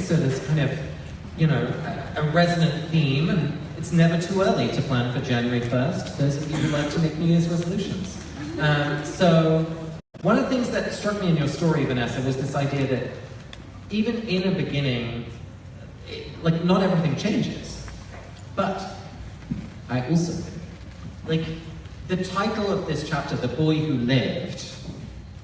so there's kind of, a resonant theme, and it's never too early to plan for January 1st, those of you who like to make New Year's resolutions. So one of the things that struck me in your story, Vanessa, was this idea that even in a beginning, not everything changes. But I also think, the title of this chapter, The Boy Who Lived,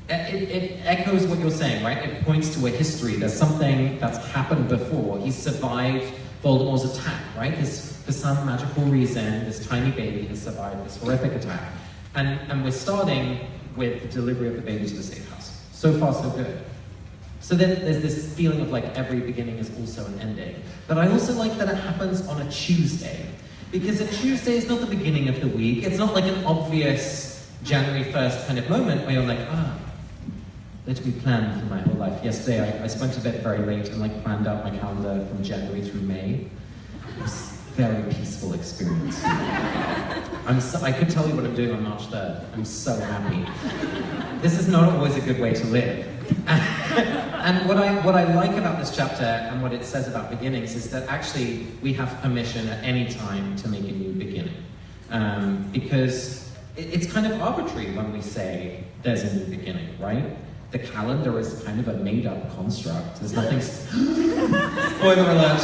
it echoes what you're saying, right? It points to a history. There's something that's happened before. He survived Voldemort's attack, right? For some magical reason, this tiny baby has survived this horrific attack. And we're starting with the delivery of the baby to the safe house. So far, so good. So then there's this feeling of every beginning is also an ending. But I also like that it happens on a Tuesday. Because a Tuesday is not the beginning of the week. It's not like an obvious January 1st kind of moment where you're let me plan for my whole life. Yesterday I spent a bit very late and planned out my calendar from January through May. It was a very peaceful experience. I could tell you what I'm doing on March 3rd. I'm so happy. This is not always a good way to live. And what I like about this chapter and what it says about beginnings is that actually we have permission at any time to make a new beginning. Because it's kind of arbitrary when we say there's a new beginning, right? The calendar is kind of a made-up construct. There's nothing... Spoiler alert.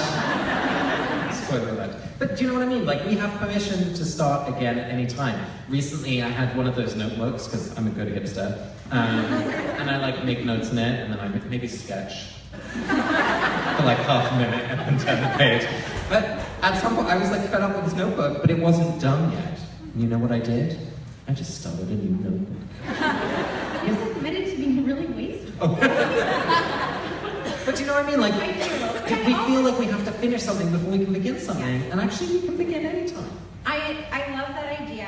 Spoiler alert. But do you know what I mean? We have permission to start again at any time. Recently, I had one of those notebooks, because I'm a good hipster, and I make notes in it, and then I maybe sketch for half a minute and then turn the page. But at some point, I was fed up with this notebook, but it wasn't done yet. And you know what I did? I just started a new notebook. You're committed to being really wasteful. Oh. But do you know what I mean? We feel we have to finish something before we can begin something, and actually we can begin anytime. I love that idea.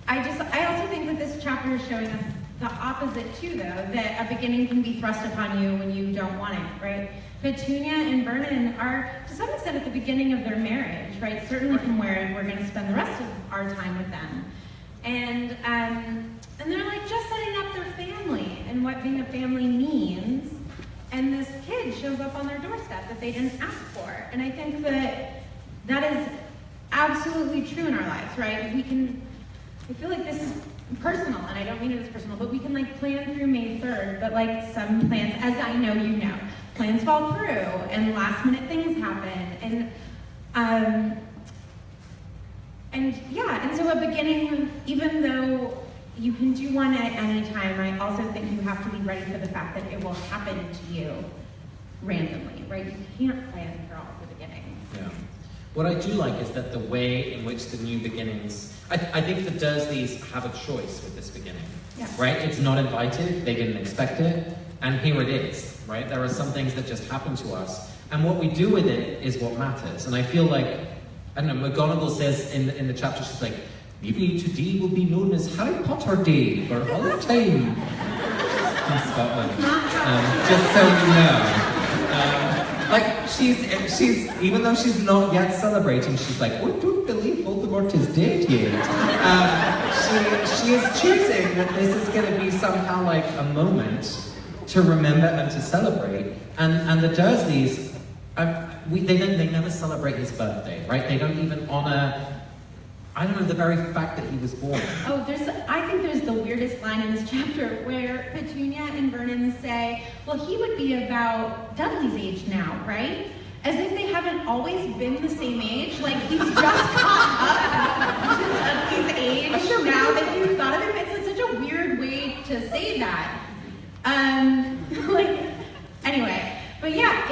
I also think that this chapter is showing us the opposite too, though, that a beginning can be thrust upon you when you don't want it, right? Petunia and Vernon are, to some extent, at the beginning of their marriage, right? Certainly from where we're going to spend the rest of our time with them. And they're just setting up their family and what being a family means. And this kid shows up on their doorstep that they didn't ask for. And I think that is absolutely true in our lives, right? I feel like this is personal, and I don't mean it as personal, but we can plan through May 3rd, but some plans, as I know you know, plans fall through and last minute things happen. And so a beginning, even though you can do one at any time, I also think you have to be ready for the fact that it will happen to you randomly, right? You can't plan for all the beginnings. Yeah. What I do like is that the way in which the new beginnings, I think the Dursleys have a choice with this beginning, right? It's not invited, they didn't expect it, and here it is, right? There are some things that just happen to us, and what we do with it is what matters. And I feel McGonagall says in the chapter, she's maybe today will be known as Harry Potter Day for all time in Scotland. Just so you know. She's even though she's not yet celebrating, she's I don't believe Voldemort is dead yet. She is choosing that this is going to be somehow a moment to remember and to celebrate. And the Dursleys, they never celebrate his birthday, right? They don't even honor, the very fact that he was born. I think there's the weirdest line in this chapter where Petunia and Vernon say, well, he would be about Dudley's age now, right? As if they haven't always been the same age. He's just caught up to Dudley's age now that you've thought of him. It's such a weird way to say that. Anyway, but yeah,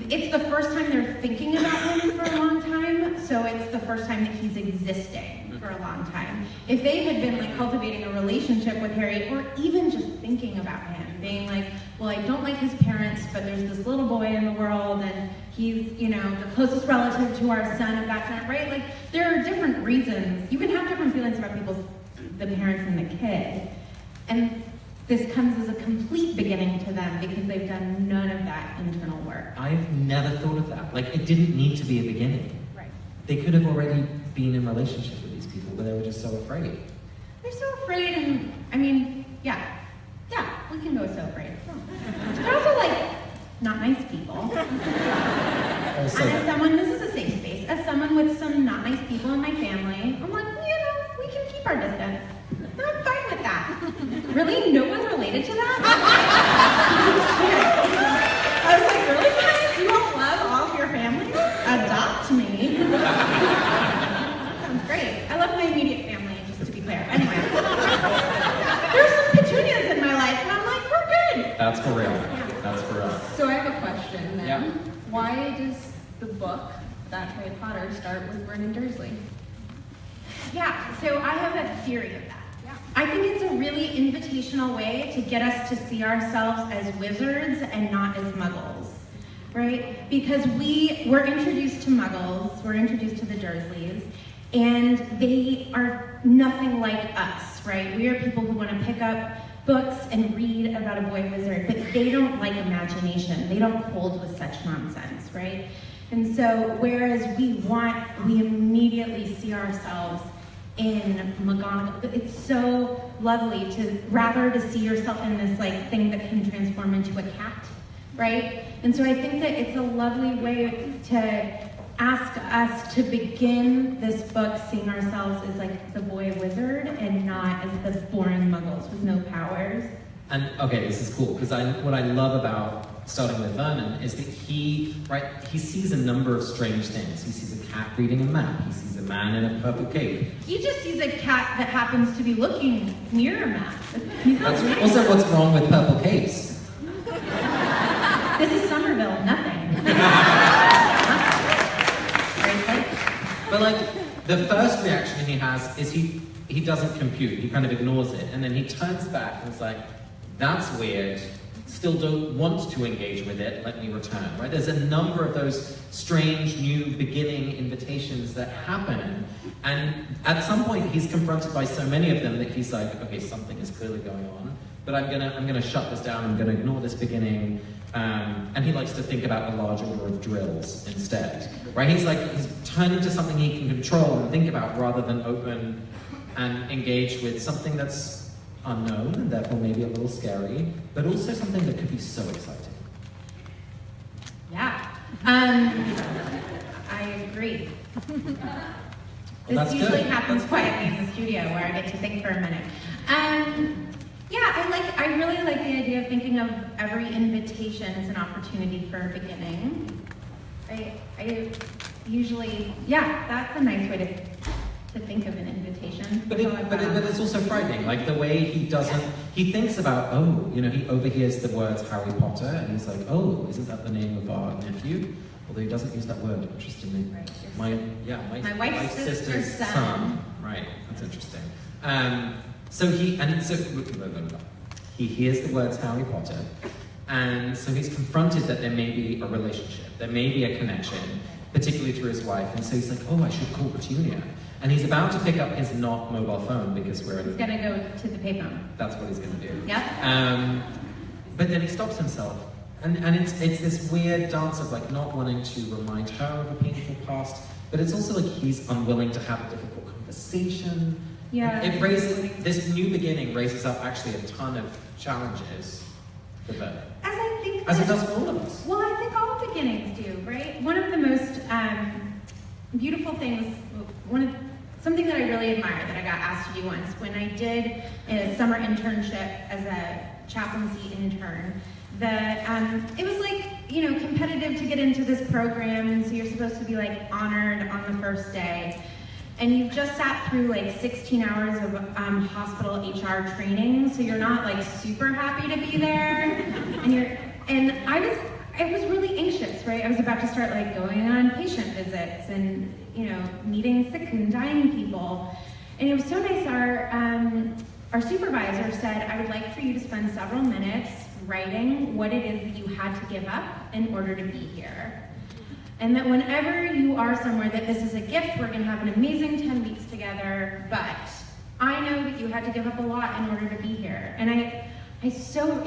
it's the first time they're thinking about him for a long time, so it's the first time that he's existing for a long time. If they had been cultivating a relationship with Harry, or even just thinking about him, being well, I don't like his parents, but there's this little boy in the world, and he's, the closest relative to our son of that time, right? There are different reasons. You can have different feelings about the parents and the kid, and this comes as a complete beginning to them because they've done none of that internal work. I've never thought of that. It didn't need to be a beginning. Right. They could have already been in relationship with these people, but they were just so afraid. They're so afraid, and yeah, we can go so afraid. They're also not nice people. So and as someone, this is a safe space, as someone with some not nice people in my family, I'm like, we can keep our distance. I'm fine with that. Really? No one related to that? I was like, really, guys? You don't love all of your family? Adopt me. Sounds great. I love my immediate family, just to be clear. Anyway. There's some petunias in my life, and I'm like, we're good. That's for real. That's for real. So I have a question then. Yeah. Why does the book, that Harry Potter, start with Vernon Dursley? Yeah, so I have a theory of that. I think it's a really invitational way to get us to see ourselves as wizards and not as muggles, right? Because we're introduced to muggles, we're introduced to the Dursleys, and they are nothing like us, right? We are people who want to pick up books and read about a boy wizard, but they don't like imagination. They don't hold with such nonsense, right? And so, whereas we immediately see ourselves in McGonagall. It's so lovely to see yourself in this like thing that can transform into a cat, right? And so I think that it's a lovely way to ask us to begin this book seeing ourselves as like the boy wizard and not as the boring muggles with no powers. And okay, this is cool, because what I love about starting with Vernon is that he sees a number of strange things. He sees a cat reading a map. He sees a man in a purple cape. He just sees a cat that happens to be looking near a map. That's also what's wrong with purple capes. This is Somerville, nothing. But like, the first reaction he has is he doesn't compute. He kind of ignores it, and then he turns back and is like, that's weird. Still don't want to engage with it, let me return, right? There's a number of those strange new beginning invitations that happen, and at some point he's confronted by so many of them that he's like, okay, something is clearly going on, but I'm gonna shut this down, I'm gonna ignore this beginning, and he likes to think about a large order of drills instead, right? He's turning to something he can control and think about rather than open and engage with something that's unknown and therefore maybe a little scary, but also something that could be so exciting. Yeah, I agree. This usually happens quietly in the studio where I get to think for a minute. Yeah, I really like the idea of thinking of every invitation as an opportunity for a beginning. I usually, yeah, that's a nice way to think of an invitation. But it's also frightening, like the way he thinks about, he overhears the words Harry Potter, and he's like, oh, isn't that the name of our nephew? Although he doesn't use that word, interestingly. Right. My wife's sister's son. Right, that's interesting. So he hears the words Harry Potter, and so he's confronted that there may be a relationship, there may be a connection, particularly through his wife, and so he's like, oh, I should call Petunia. And he's about to pick up his not mobile phone because he's gonna go to the payphone. That's what he's gonna do. Yep. But then he stops himself. And it's this weird dance of like not wanting to remind her of a painful past, but it's also like he's unwilling to have a difficult conversation. Yeah. This new beginning raises up actually a ton of challenges for her. As it does for all of us. Well, I think all beginnings do, right? One of the most beautiful things, something that I really admire that I got asked to do once, when I did a summer internship as a chaplaincy intern, it was like, competitive to get into this program, and so you're supposed to be like honored on the first day. And you've just sat through like 16 hours of hospital HR training, so you're not like super happy to be there. And I was really anxious, right? I was about to start like going on patient visits and meeting sick and dying people. And it was so nice. Our supervisor said, I would like for you to spend several minutes writing what it is that you had to give up in order to be here. And that whenever you are somewhere, that this is a gift, we're gonna have an amazing 10 weeks together, but I know that you had to give up a lot in order to be here. And it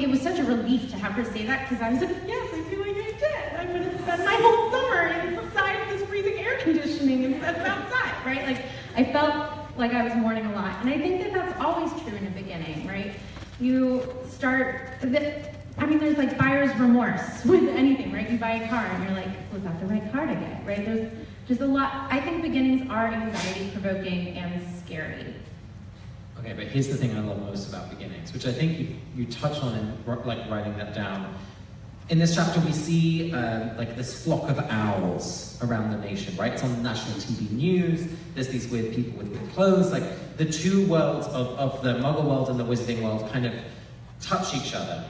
was such a relief to have her say that, because I was like, yes, I feel like I did. I'm gonna spend my whole summer inside this freezing air conditioning instead of outside, right? Like, I felt like I was mourning a lot. And I think that that's always true in the beginning, right? There's like buyer's remorse with anything, right? You buy a car and you're like, was that the right card again, right? There's just a lot. I think beginnings are anxiety-provoking and scary. Okay, but here's the thing I love most about beginnings, which I think you touch on in like writing that down. In this chapter, we see like this flock of owls around the nation, right? It's on national TV news. There's these weird people with weird clothes. Like the two worlds of the Muggle world and the Wizarding world kind of touch each other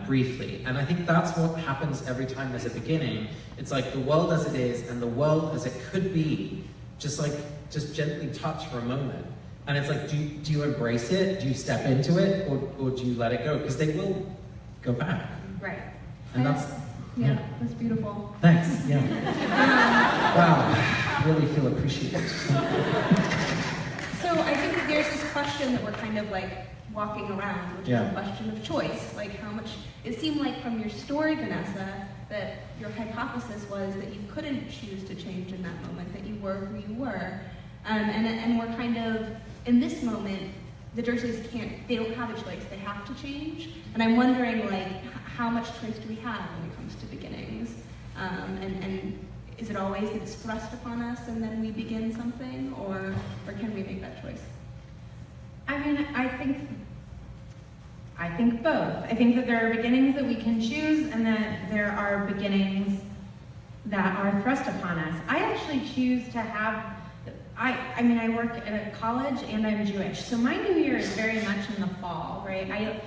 briefly. And I think that's what happens every time there's a beginning. It's like the world as it is and the world as it could be, just gently touch for a moment. And it's like, do you embrace it? Do you step into it? Or do you let it go? Because they will go back. Right. And that's that's beautiful. Thanks. Yeah. Wow. Really feel appreciated. So I think that there's this question that we're kind of like walking around, which is a question of choice. Like how much it seemed like from your story, Vanessa, that your hypothesis was that you couldn't choose to change in that moment, that you were who you were, and we're kind of in this moment. The Dursleys they don't have a choice, they have to change. And I'm wondering, like, how much choice do we have when it comes to beginnings? And is it always that it's thrust upon us and then we begin something, or can we make that choice? I mean, I think both. I think that there are beginnings that we can choose, and that there are beginnings that are thrust upon us. I actually choose to have I work at a college and I'm Jewish, so my New Year is very much in the fall, right? I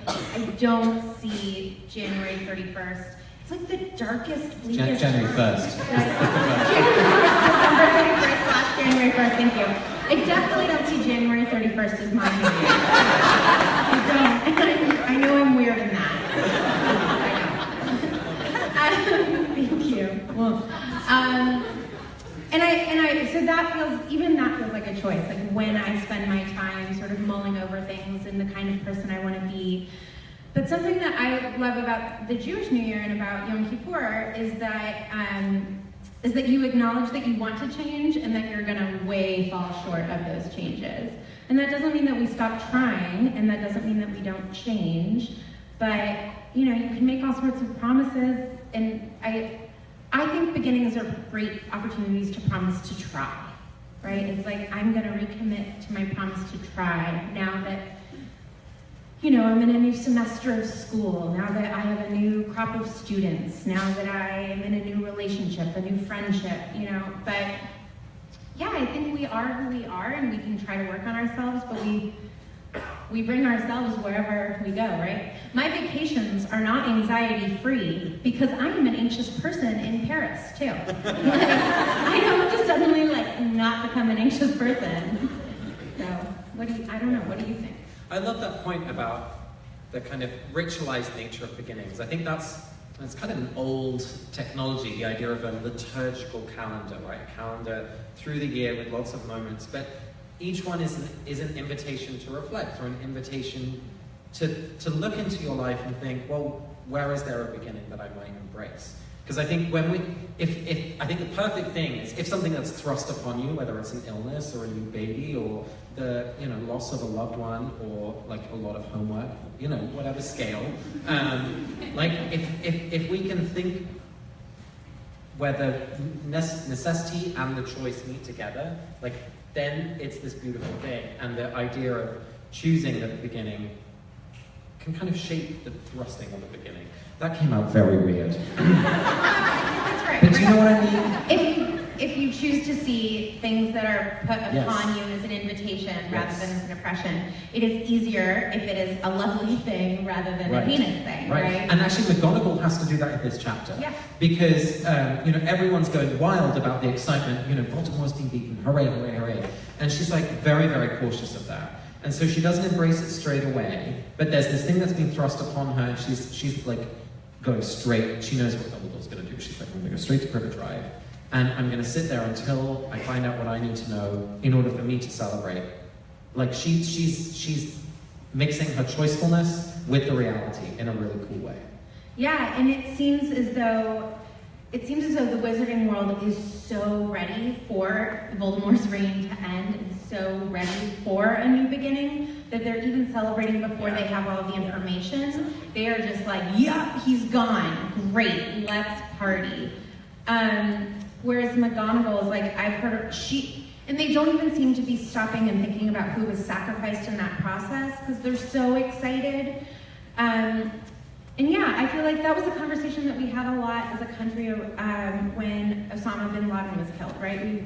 don't see January 31st. It's like the darkest, bleakest January 1st. December 31st / January 1st, thank you. I definitely don't see January 31st as my New Year. I don't. I know I'm weird in that. Thank you. Well, so that feels like a choice, like when I spend my time sort of mulling over things and the kind of person I want to be. But something that I love about the Jewish New Year and about Yom Kippur is that you acknowledge that you want to change and that you're going to way fall short of those changes. And that doesn't mean that we stop trying, and that doesn't mean that we don't change, but you can make all sorts of promises, and I think beginnings are great opportunities to promise to try, right? It's like, I'm gonna recommit to my promise to try now that, I'm in a new semester of school, now that I have a new crop of students, now that I am in a new relationship, a new friendship, but yeah, I think we are who we are, and we can try to work on ourselves, but we bring ourselves wherever we go, right? My vacations are not anxiety-free because I'm an anxious person in Paris, too. I don't have to suddenly, not become an anxious person. So, I don't know, what do you think? I love that point about the kind of ritualized nature of beginnings. I think that's kind of an old technology, the idea of a liturgical calendar, right? A calendar through the year with lots of moments, but each one is an invitation to reflect, or an invitation to look into your life and think, well, where is there a beginning that I might embrace? Because I think I think the perfect thing is if something that's thrust upon you, whether it's an illness or a new baby or the loss of a loved one or like a lot of homework, whatever scale, if we can think where the necessity and the choice meet together, then it's this beautiful thing. And the idea of choosing at the beginning can kind of shape the thrusting of the beginning. That came out very weird. That's right. But do you know what I mean? If you choose to see things that are put upon you as an invitation rather than as an oppression, it is easier if it is a lovely thing rather than a heinous thing, right? And actually McGonagall has to do that in this chapter. Yeah. Because, everyone's going wild about the excitement, Voldemort's been beaten, hooray, hooray, hooray. And she's very, very cautious of that. And so she doesn't embrace it straight away, but there's this thing that's been thrust upon her, and she's going straight. She knows what Dumbledore's going to do. She's like, I'm going to go straight to Privet Drive, and I'm going to sit there until I find out what I need to know in order for me to celebrate. She's mixing her choicefulness with the reality in a really cool way. Yeah, and it seems as though the Wizarding world is so ready for Voldemort's reign to end, and so ready for a new beginning, that they're even celebrating before they have all the information. They are just like, yep, he's gone. Great, let's party. Whereas McGonagall is like, I've heard of, and they don't even seem to be stopping and thinking about who was sacrificed in that process because they're so excited. And yeah, I feel like that was a conversation that we had a lot as a country when Osama bin Laden was killed, right?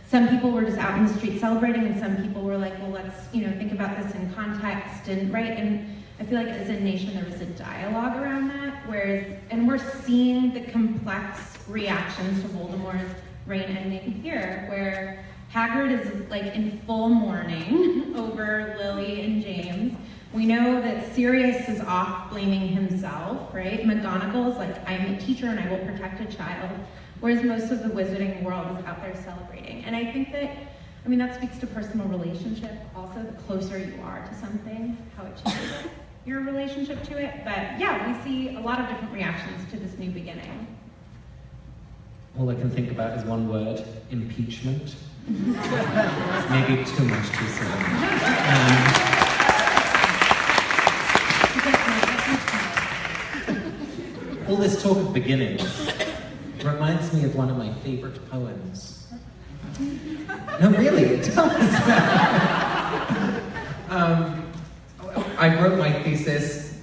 Some people were just out in the street celebrating, and some people were like, well, let's think about this in context, and right? And I feel like as a nation there was a dialogue around that, and we're seeing the complex reactions to Voldemort's reign ending here, where Hagrid is like in full mourning over Lily and James. We know that Sirius is off blaming himself, right? McGonagall is like, I'm a teacher and I will protect a child, whereas most of the wizarding world is out there celebrating. And I think that, that speaks to personal relationship also. The closer you are to something, how it changes your relationship to it. But yeah, we see a lot of different reactions to this new beginning. All I can think about is one word: impeachment. It's maybe too much too soon. All this talk of beginnings reminds me of one of my favorite poems. No, really, it does. I wrote my thesis.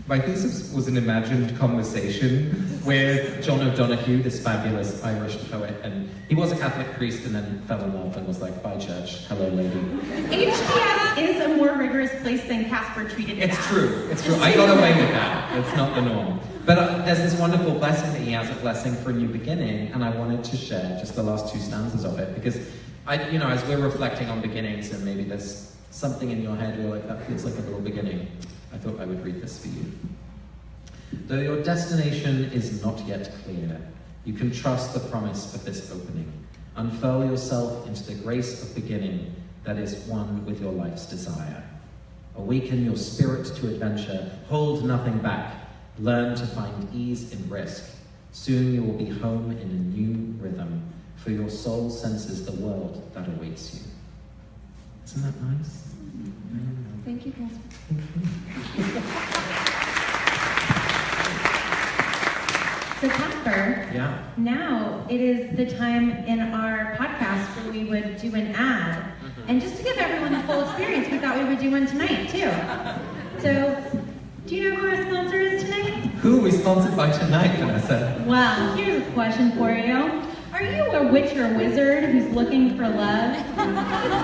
My thesis was an imagined conversation with John O'Donoghue, this fabulous Irish poet, and he was a Catholic priest and then fell in love and was like, bye church, hello lady. HBS is a more rigorous place than Casper treated it. It's true. I got away with that. It's not the norm. But there's this wonderful blessing that he has, a blessing for a new beginning, and I wanted to share just the last two stanzas of it, because as we're reflecting on beginnings, and maybe there's something in your head you're like, that feels like a little beginning, I thought I would read this for you. Though your destination is not yet clear, you can trust the promise of this opening. Unfurl yourself into the grace of beginning that is one with your life's desire. Awaken your spirit to adventure, hold nothing back, learn to find ease in risk. Soon you will be home in a new rhythm, for your soul senses the world that awaits you. Isn't that nice? Thank you, Casper. So Casper, yeah. Now it is the time in our podcast where we would do an ad. And just to give everyone the full experience, we thought we would do one tonight too. So, do you know who our sponsor is tonight? Who are we sponsored by tonight, Vanessa? Well, here's a question for you. Are you a witch or wizard who's looking for love?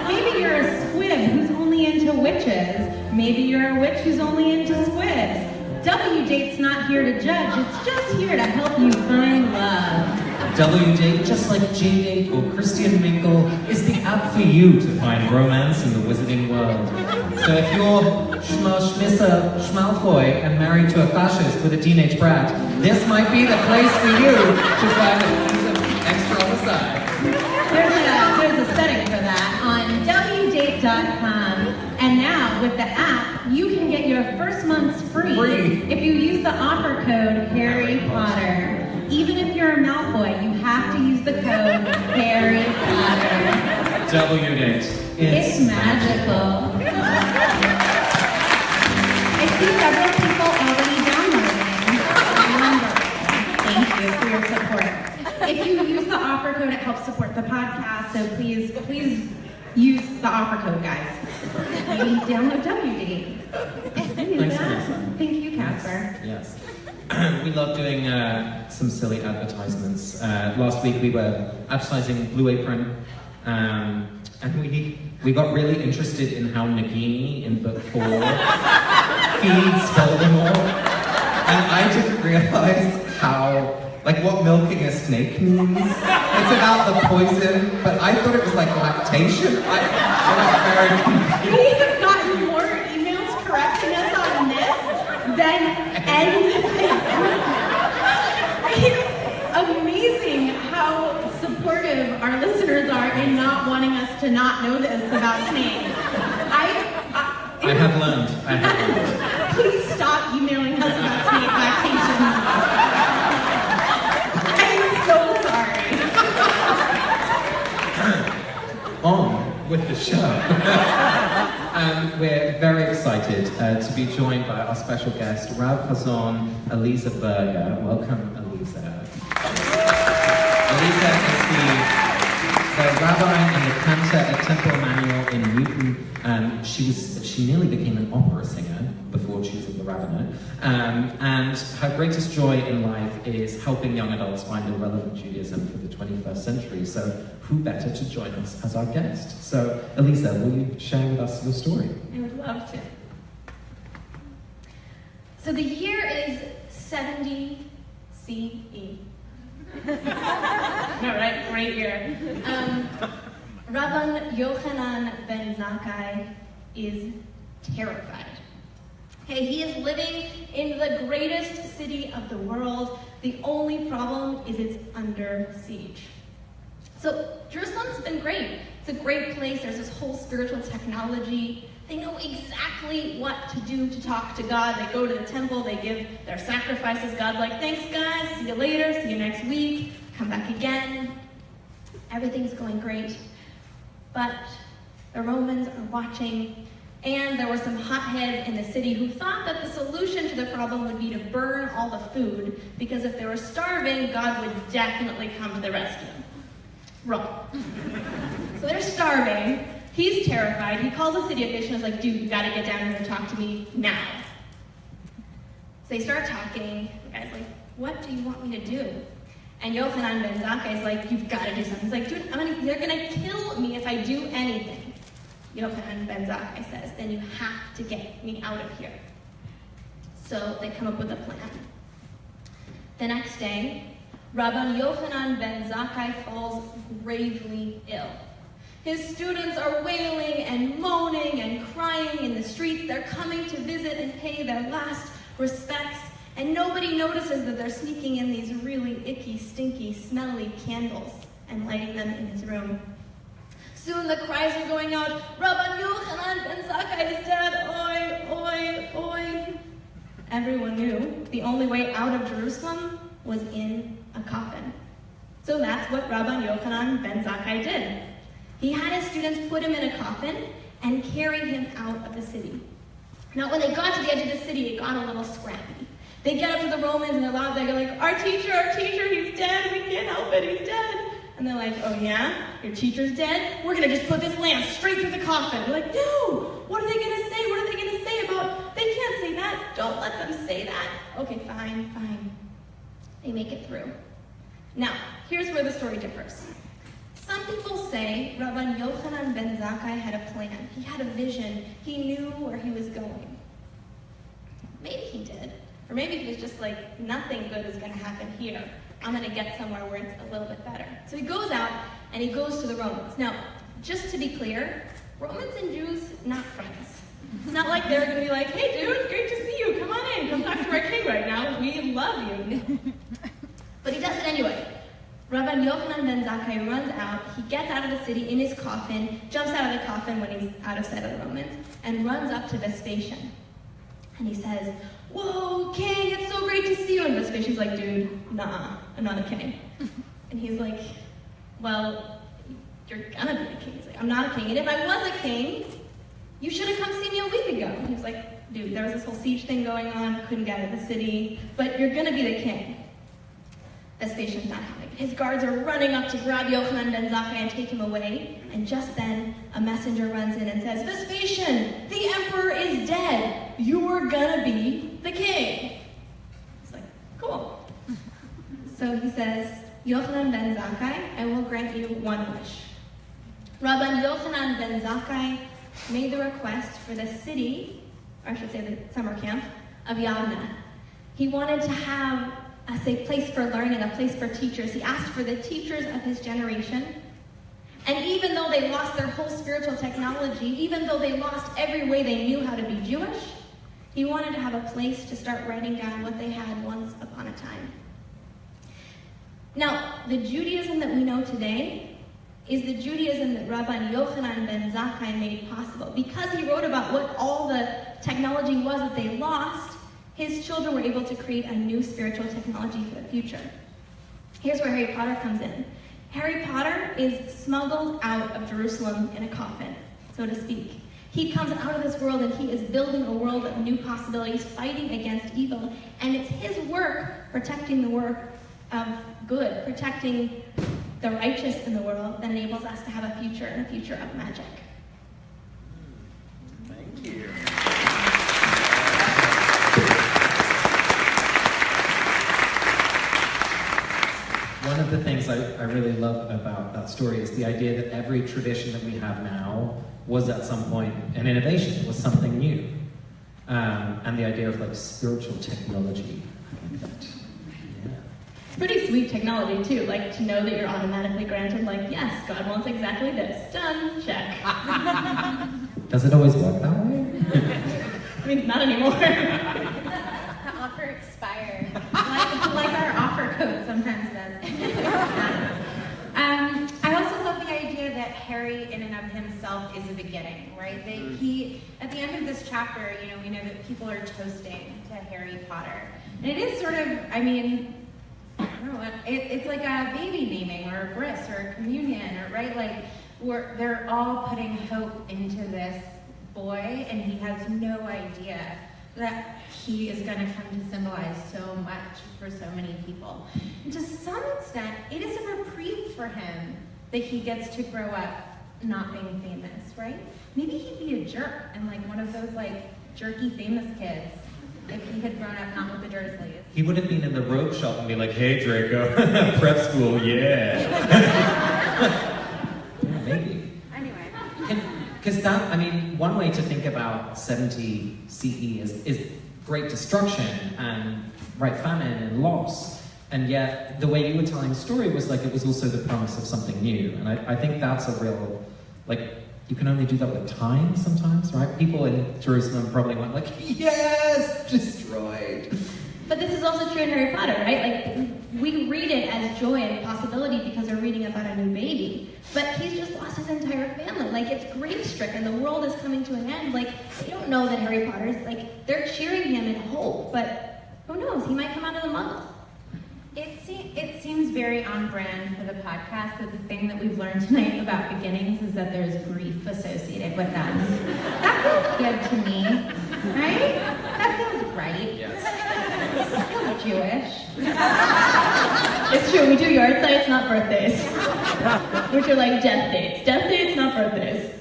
Maybe you're a squib who's only into witches. Maybe you're a witch who's only into squibs. W-Date's not here to judge, it's just here to help you find love. W-Date, just like J-Date or Christian Mingle, is the app for you to find romance in the wizarding world. So if you're Schmissa Schmalfoy and married to a fascist with a teenage brat, this might be the place for you to find a piece of extra on the side. There's a setting for that on wdate.com. And now, with the app, you can get your first month's free if you use the offer code Harry Potter. Even if you're a Malfoy, you have to use the code Harry Potter. W-Date. It's magical. I see several people already downloading. Wonderful. Thank you for your support. If you use the offer code, it helps support the podcast, so please use the offer code, guys. Maybe download W-Date. Thanks, Vanessa. Thank you, Casper. Yes. We love doing some silly advertisements. Last week we were advertising Blue Apron, and we got really interested in how Nagini in book 4 feeds Voldemort, and I didn't realize what milking a snake means. It's about the poison, but I thought it was like lactation. I was very confused. We have gotten more emails correcting us on this than anything. It's amazing how supportive our listeners are in not wanting us to not know this about snakes. I have learned. Please stop emailing us about snake lactation. I'm so sorry. On with the show. We're very excited to be joined by our special guest, Rav Hazon Eliza Berger. Welcome, Eliza. rabbi and the cantor at Temple Emmanuel in Newton. She nearly became an opera singer before choosing the rabbinate. And her greatest joy in life is helping young adults find a relevant Judaism for the 21st century. So who better to join us as our guest? So Elisa, will you share with us your story? I would love to. So the year is 70 CE. All right, great year. Rabban Yochanan ben Zakkai is terrified. Okay, he is living in the greatest city of the world. The only problem is it's under siege. So Jerusalem's been great. It's a great place. There's this whole spiritual technology. They know exactly what to do to talk to God. They go to the temple, they give their sacrifices. God's like, thanks guys, see you later, see you next week, come back again. Everything's going great. But the Romans are watching, and there were some hotheads in the city who thought that the solution to the problem would be to burn all the food, because if they were starving, God would definitely come to the rescue. Wrong. So they're starving. He's terrified. He calls the city official and is like, dude, you gotta get down here and talk to me now. So they start talking. The guy's like, what do you want me to do? And Yochanan ben Zakkai is like, you've gotta do something. He's like, dude, they're gonna kill me if I do anything. Yochanan ben Zakkai says, then you have to get me out of here. So they come up with a plan. The next day, Rabban Yochanan ben Zakkai falls gravely ill. His students are wailing and moaning and crying in the streets. They're coming to visit and pay their last respects, and nobody notices that they're sneaking in these really icky, stinky, smelly candles and lighting them in his room. Soon the cries are going out, Rabban Yochanan ben Zakkai is dead, oi, oi, oi. Everyone knew the only way out of Jerusalem was in a coffin. So that's what Rabban Yochanan ben Zakkai did. He had his students put him in a coffin and carry him out of the city. Now, when they got to the edge of the city, it got a little scrappy. They get up to the Romans and they're like, our teacher, he's dead, we can't help it, he's dead. And they're like, oh yeah, your teacher's dead? We're gonna just put this lance straight through the coffin. They're like, no, what are they gonna say? What are they gonna say about, they can't say that, don't let them say that. Okay, fine. They make it through. Now, here's where the story differs. Some people say Rabban Yochanan ben Zakkai had a plan. He had a vision. He knew where he was going. Maybe he did. Or maybe he was just like, nothing good is going to happen here. I'm going to get somewhere where it's a little bit better. So he goes out and he goes to the Romans. Now, just to be clear, Romans and Jews, not friends. It's not like they're going to be like, hey dude, great to see you. Come on in. Come talk to our king right now. We love you. But he does it anyway. Rabban Yochanan ben Zakkai runs out, he gets out of the city in his coffin, jumps out of the coffin when he's out of sight of the Romans, and runs up to Vespasian. And he says, whoa, king, it's so great to see you. And Vespasian's like, dude, nah, I'm not a king. And he's like, well, you're gonna be the king. He's like, I'm not a king. And if I was a king, you should have come see me a week ago. And he was like, dude, there was this whole siege thing going on, couldn't get out of the city, but you're gonna be the king. Vespasian's not having it. His guards are running up to grab Yochanan ben Zakkai and take him away. And just then, a messenger runs in and says, Vespasian, the emperor is dead. You're gonna be the king. It's like, cool. So he says, Yochanan ben Zakkai, I will grant you one wish. Rabban Yochanan ben Zakkai made the request for the city, or I should say the summer camp, of Yavneh. He wanted to have a place for learning, a place for teachers. He asked for the teachers of his generation. And even though they lost their whole spiritual technology, even though they lost every way they knew how to be Jewish, he wanted to have a place to start writing down what they had once upon a time. Now, the Judaism that we know today is the Judaism that Rabban Yochanan ben Zakkai made possible. Because he wrote about what all the technology was that they lost, his children were able to create a new spiritual technology for the future. Here's where Harry Potter comes in. Harry Potter is smuggled out of Jerusalem in a coffin, so to speak. He comes out of this world and he is building a world of new possibilities, fighting against evil. And it's his work protecting the work of good, protecting the righteous in the world that enables us to have a future and a future of magic. Thank you. One of the things I really love about that story is the idea that every tradition that we have now was at some point an innovation. It was something new. And the idea of like spiritual technology. I like that. Yeah. It's pretty sweet technology too, like to know that you're automatically granted like, yes, God wants exactly this. Done, check. Does it always work that way? I mean, not anymore. The offer expired. like our offer code sometimes does. I also love the idea that Harry in and of himself is a beginning, right? That he, at the end of this chapter, you know, we know that people are toasting to Harry Potter. And it is sort of, I mean, I don't know, it's like a baby naming or a bris or a communion, or right? Like, they're all putting hope into this boy, and he has no idea that he is going to come to symbolize so much for so many people. And to some extent, it is a reprieve for him that he gets to grow up not being famous, right? Maybe he'd be a jerk and like one of those like jerky famous kids if he had grown up not with the Dursleys. He would have been in the robe shop and be like, hey Draco, prep school, yeah. Yeah, maybe. Anyway. Because that, I mean, one way to think about 70 CE is great destruction and famine and loss. And yet, the way you were telling the story was like it was also the promise of something new. And I think that's a real, like, you can only do that with time sometimes, right? People in Jerusalem probably went like, yes, destroyed. But this is also true in Harry Potter, right? Like, we read it as joy and possibility because we're reading about a new baby. But he's just lost his entire family. Like, it's grief-stricken. The world is coming to an end. Like, they don't know that Harry Potter's, like, they're cheering him in hope. But who knows? He might come out of the muggle. It seems very on brand for the podcast that the thing that we've learned tonight about beginnings is that there's grief associated with them. That feels good to me, right? That feels right. Yes. That feels Jewish. It's true, we do yard sites, not birthdays. Which are like death dates. Death dates, not birthdays.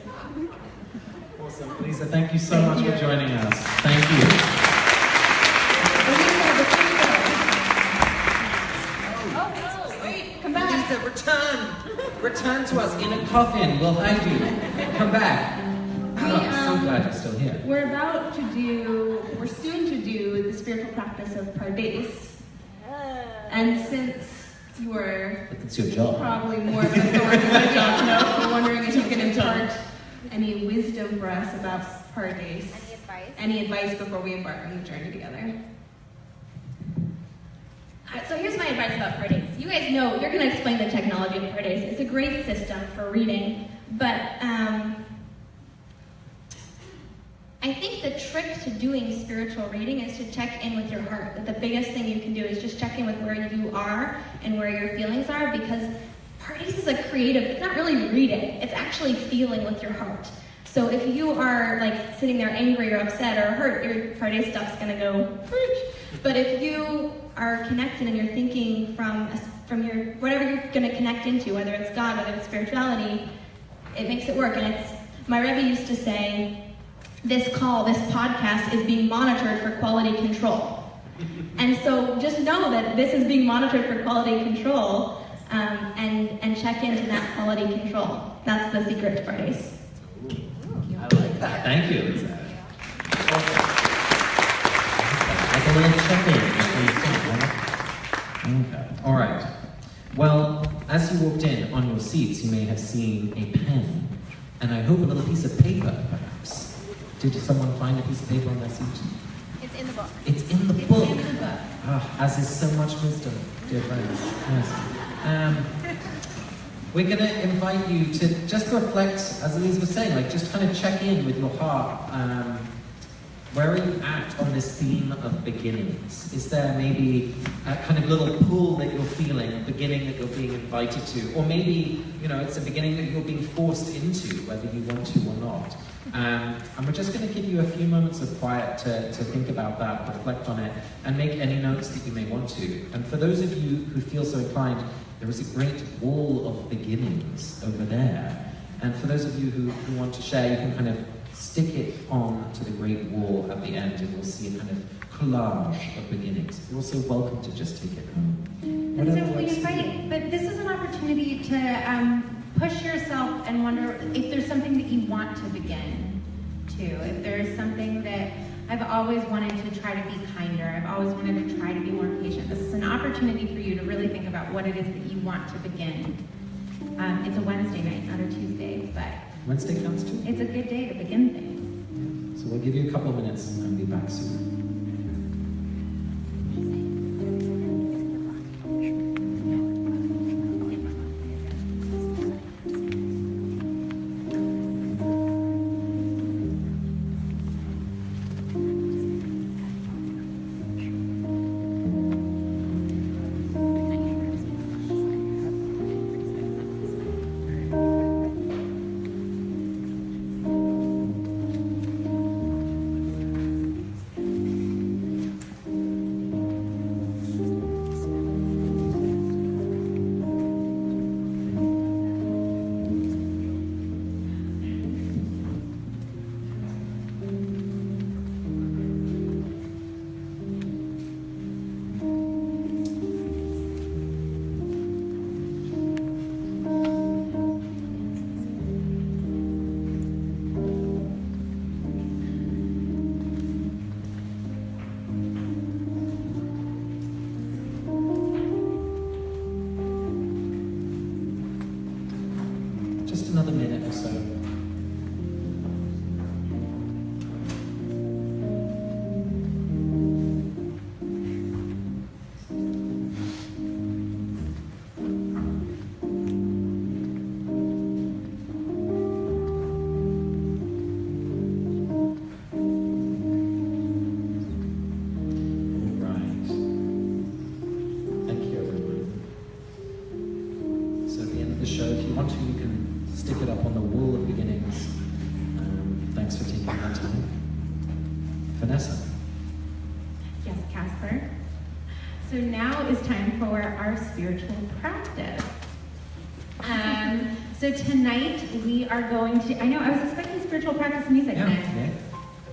Awesome. Lisa, thank you so much for joining us. Thank you. Lisa, return to us in a coffin. We'll hide you. Come back. I'm so glad you're still here. We're soon to do the spiritual practice of Pardes. And since you were It's your job. probably more of an authority than I don't know, we're wondering if you can impart any wisdom for us about Pardes. Any advice before we embark on the journey together? So here's my advice about Pardes. You guys know, you're going to explain the technology of Pardes. It's a great system for reading, but I think the trick to doing spiritual reading is to check in with your heart. That the biggest thing you can do is just check in with where you are and where your feelings are, because Pardes is a creative, it's not really reading, it's actually feeling with your heart. So if you are like sitting there angry or upset or hurt, your Pardes stuff's going to go, but if you are connected and you're thinking from your, whatever you're going to connect into, whether it's God, whether it's spirituality, it makes it work. And my Rebbe used to say, this podcast is being monitored for quality control. And so just know that this is being monitored for quality control, and check into that quality control. That's the secret to Pardes. I like that. Thank you, Lisa. Like a little check-in. Okay. All right. Well, as you walked in on your seats, you may have seen a pen, and I hope a little piece of paper, perhaps. Did someone find a piece of paper on their seat? It's in the book. It's in the book. As is so much wisdom, dear friends. Yes. We're going to invite you to just reflect, as Elise was saying, like just kind of check in with your heart. Where are you at on this theme of beginnings? Is there maybe a kind of little pull that you're feeling, a beginning that you're being invited to? Or maybe, it's a beginning that you're being forced into, whether you want to or not. And we're just going to give you a few moments of quiet to think about that, reflect on it, and make any notes that you may want to. And for those of you who feel so inclined, there is a great wall of beginnings over there. And for those of you who want to share, you can kind of stick it on to the great wall at the end, and you'll see a kind of collage of beginnings. You're also welcome to just take it home. And so we invite, but this is an opportunity to push yourself and wonder if there's something that you want to begin to. If there's something that I've always wanted to try to be kinder, I've always wanted to try to be more patient. This is an opportunity for you to really think about what it is that you want to begin. It's a Wednesday night, not a Tuesday, but Wednesday counts too. it's a good day to begin things. So we'll give you a couple of minutes and be back soon. Another minute or so. So now is time for our spiritual practice. So tonight we are going to, I know I was expecting spiritual practice music next. Yeah.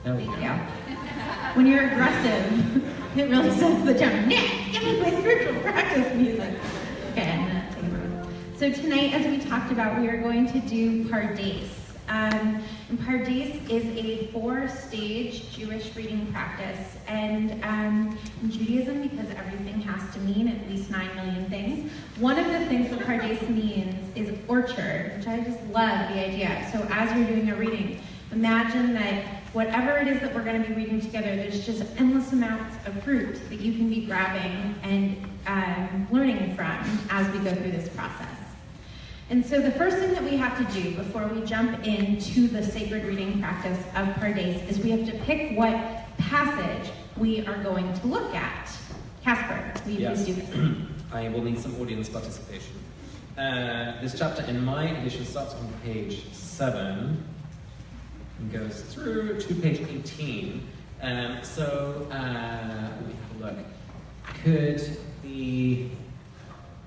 Thank you. When you're aggressive, it really sets the tone. Nick, give me my spiritual practice music. Okay, I'm gonna take a moment. So tonight, as we talked about, we are going to do Pardes. And Pardes is a 4-stage Jewish reading practice. And in Judaism, because everything has to mean at least 9 million things, one of the things that Pardes means is orchard, which I just love the idea. So as you're doing a reading, imagine that whatever it is that we're going to be reading together, there's just endless amounts of fruit that you can be grabbing and learning from as we go through this process. And so the first thing that we have to do before we jump into the sacred reading practice of Pardes is we have to pick what passage we are going to look at. Casper, will you please do this? I will need some audience participation. This chapter in my edition starts on page 7 and goes through to page 18. So let me have a look. Could the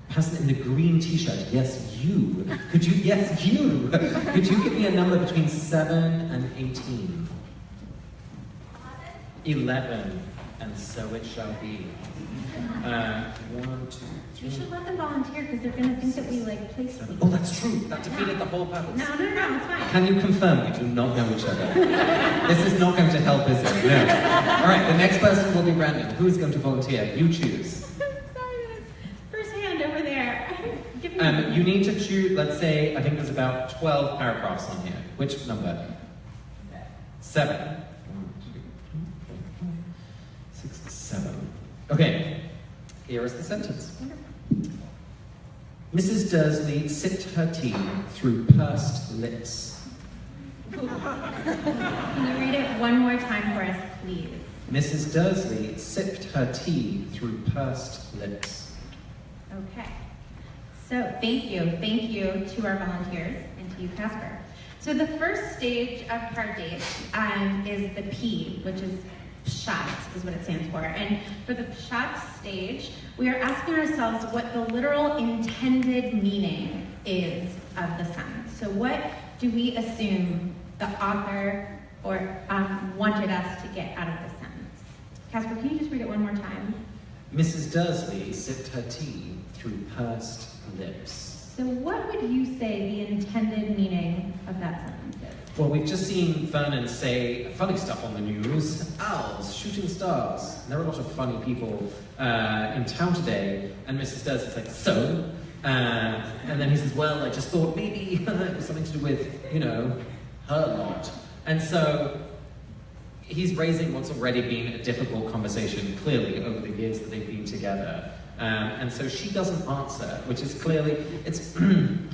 person in the green t-shirt, yes, you. Could you give me a number between 7 and 18? 11, and so it shall be. 1, 2, 3. You should let them volunteer because they're going to think that we place people. Oh, that's true. That defeated the whole purpose. No, it's fine. Can you confirm we do not know each other? This is not going to help, is it? No. All right, the next person will be Brandon. Who's going to volunteer? You choose. You need to choose, let's say, I think there's about 12 paragraphs on here. Which number? 7. 1, 2, 3, 4, 5, 6, 7. Okay, here is the sentence. Mrs. Dursley sipped her tea through pursed lips. Can you read it one more time for us, please? Mrs. Dursley sipped her tea through pursed lips. Okay. So thank you to our volunteers and to you, Casper. So the first stage of Pardes is the P, which is Peshat is what it stands for. And for the Peshat stage, we are asking ourselves what the literal intended meaning is of the sentence. So what do we assume the author or wanted us to get out of the sentence? Casper, can you just read it one more time? Mrs. Dursley sipped her tea through pursed lips. So what would you say the intended meaning of that sentence is? Well, we've just seen Vernon say funny stuff on the news. Owls, shooting stars. And there are a lot of funny people in town today. And Mrs. Dursley's like, so? And then he says, well, I just thought maybe it was something to do with, you know, her lot. And so he's raising what's already been a difficult conversation, clearly, over the years that they've been together. And so she doesn't answer, which is clearly, it's,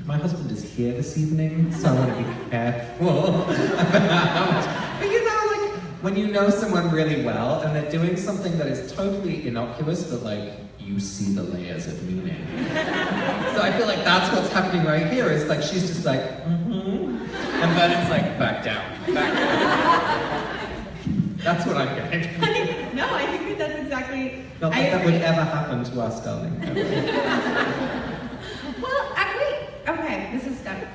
my husband is here this evening, so I want to be careful about, but you know, like, when you know someone really well, and they're doing something that is totally innocuous, but like, you see the layers of meaning. So I feel like that's what's happening right here, is like, she's just like, and then it's like, back down, back down. That's what I'm getting. No, I think that's exactly. Not that that would ever happen to us, darling. Well, okay, this is step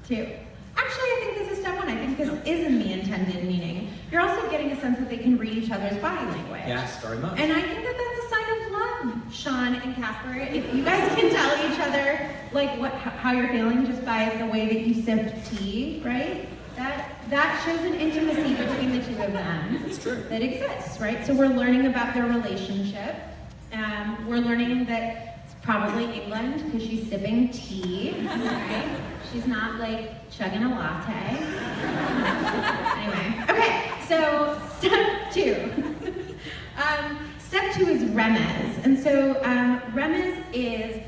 2. Actually, I think this is step 1. I think this is in the intended meaning. You're also getting a sense that they can read each other's body language. Yes, very much. And I think that that's a sign of love, Sean and Casper. If you guys can tell each other like how you're feeling just by the way that you sipped tea, right? That shows an intimacy between the two of them. It's true. That exists, right? So we're learning about their relationship. We're learning that it's probably England because she's sipping tea, right? She's not like chugging a latte. Anyway, okay, so step 2. Step 2 is Remes. And so Remes is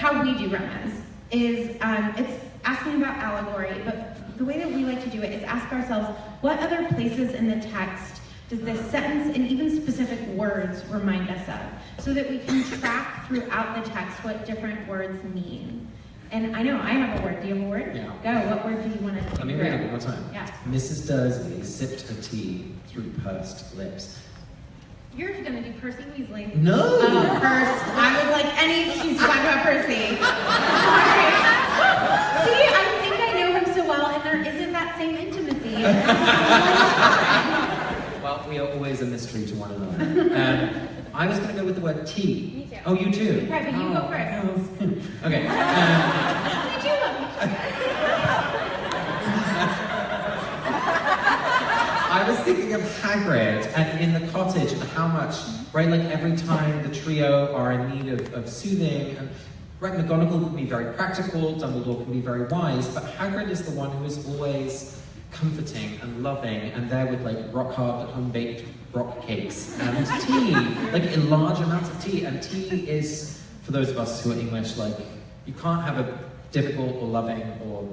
how we do Remes is it's asking about allegory, but the way that we like to do it is ask ourselves, what other places in the text does this sentence and even specific words remind us of? So that we can track throughout the text what different words mean. And I know, I have a word. Do you have a word? Yeah. Go, what word do you want to Let me read it one more time. Yeah. Mrs. Dursley sipped her tea through pursed lips. You're gonna do Percy Weasley. No! Oh, Percy. I was like, any excuse to talk about Percy. Sorry. See, I think I know him so well, and there isn't that same intimacy. Well, we are always a mystery to one another. I was going to go with the word tea. Me too. Oh, you do? Right, but you go first. Okay. We do love each other. I was thinking of Hagrid and in the cottage and how much, right, like every time the trio are in need of soothing, and right, McGonagall can be very practical, Dumbledore can be very wise, but Hagrid is the one who is always comforting and loving and there with like rock hard home-baked rock cakes and tea, like in large amounts of tea. And tea is, for those of us who are English, like you can't have a difficult or loving or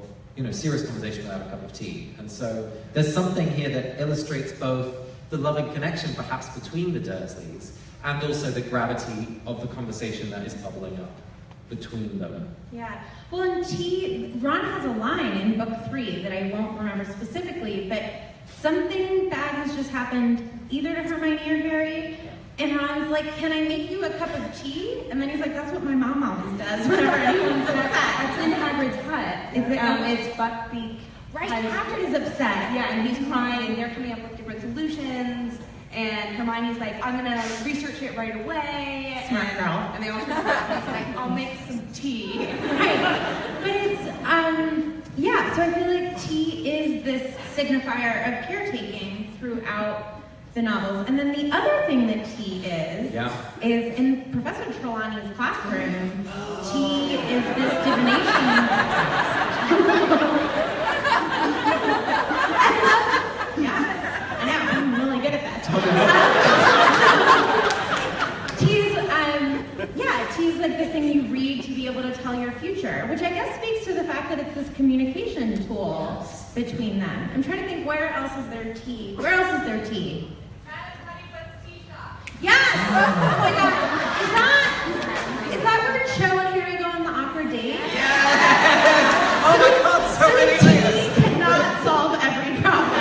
serious conversation without a cup of tea. And so there's something here that illustrates both the loving connection perhaps between the Dursleys and also the gravity of the conversation that is bubbling up between them. Yeah. Well, in Ron has a line in book 3 that I won't remember specifically, but something bad has just happened either to Hermione or Harry, and Ron's like, can I make you a cup of tea? And then he's like, that's what my mom always does whenever anyone's in our hut. It's in Hagrid's hut. It's Buckbeak. Right, Hagrid is upset. Yeah, and he's crying, and they're coming up with different solutions. And Hermione's like, I'm gonna research it right away. Smart girl. And they all come back. He's like, I'll make some tea. Right. But it's, so I feel like tea is this signifier of caretaking throughout the novels. And then the other thing that tea is in Professor Trelawney's classroom, tea is this divination. Yeah, I know, I'm really good at that. Tea's like the thing you read to be able to tell your future, which I guess speaks to the fact that it's this communication tool between them. I'm trying to think, where else is there tea? Where else is there tea? Yes! Oh my god! Is that where Cho and Harry go on the awkward date? Yeah! Oh my god, so many tea cannot solve every problem.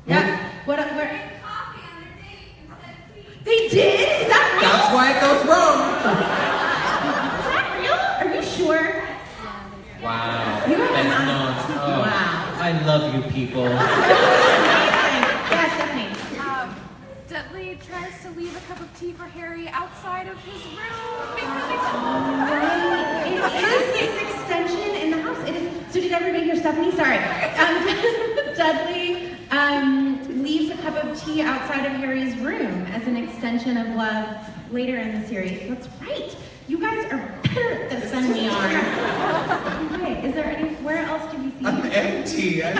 Yeah. What? Where? Coffee on their date instead of tea. They did? Is that real? That's why it goes wrong. Is that real? Are you sure? Wow. You are That's not- not. Oh, Wow. I love you people. Yeah, Stephanie. Dudley tries to leave a cup of tea for Harry outside of his room because It is his extension in the house. It is. So did everybody hear Stephanie? Sorry. Dudley leaves a cup of tea outside of Harry's room as an extension of love later in the series. That's right. You guys are better at this than we are. Okay, is there any, where else do we see I'm you? empty. Okay.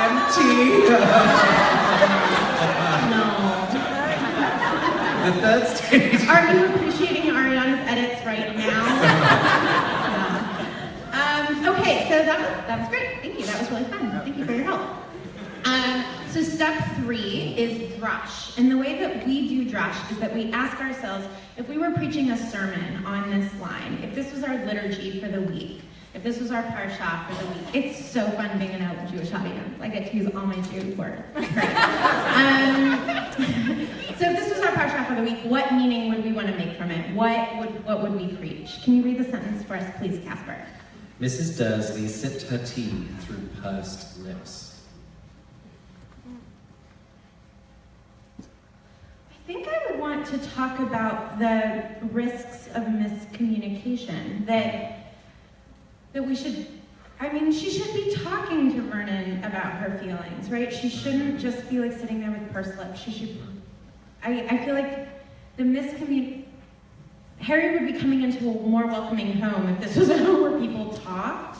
Empty. No. The third stage. Are you appreciating Ariana's edits right now? No. Okay, so that was great. Thank you. That was really fun. Thank you for your help. So step 3 is Derash. And the way that we do Derash is that we ask ourselves, if we were preaching a sermon on this line, if this was our liturgy for the week, if this was our Peshat for the week, it's so fun being an old Jewish audience. I get to use all my Jewish words. Right. So if this was our Peshat for the week, what meaning would we want to make from it? What would we preach? Can you read the sentence for us, please, Casper? Mrs. Dursley sipped her tea through pursed lips. I think I would want to talk about the risks of miscommunication, that we should, I mean, she should be talking to Vernon about her feelings, right? She shouldn't just be like sitting there with pursed lips. She should, I feel like the Harry would be coming into a more welcoming home if this was a home where people talked.